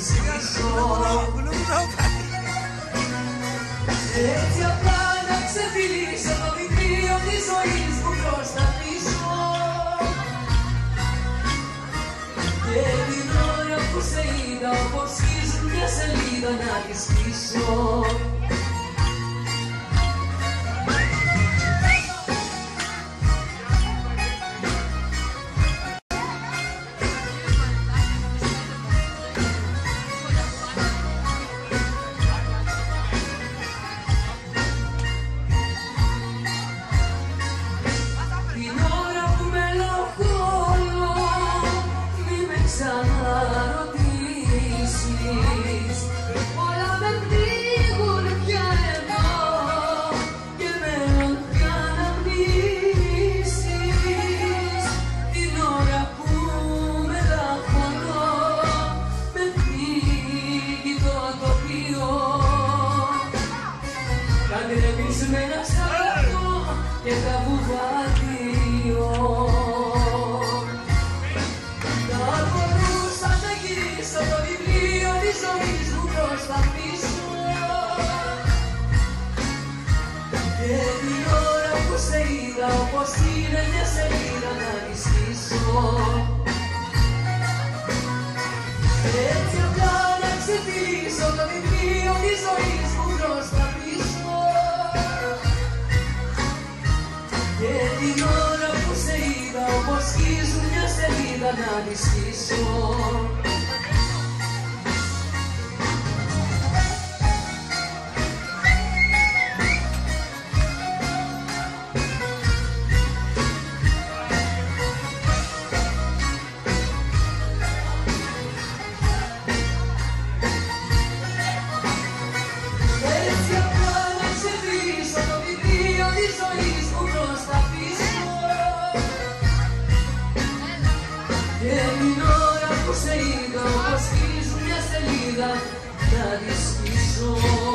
τη σκίσω. Έτσι απλά να ξεφυλίσω το βιβλίο της ζωής μου προς τα πίσω. Και την ώρα που σε είδα όπως σκίζουν μια σελίδα να τη σκίσω. Όλα με πνίγουν πια εδώ και μένουν πια αναμνήσεις. Την ώρα που μελαγχολώ με πνίγει το τοπίο. Τα γκρεμισμένα στα πλατό και τα βουβάδιο. Και την ώρα που σε είδα όπως είναι μια σελίδα να τη σκίσω. Έτσι απλά να ξεφυλίσω το βιβλίο της ζωής μου προς τα πίσω. Και την ώρα που σε είδα όπως σκίζουν μια σελίδα να τη σκίσω. Και την ώρα που σε είδα όπως σκίζουν μια σελίδα να τη σκίσω.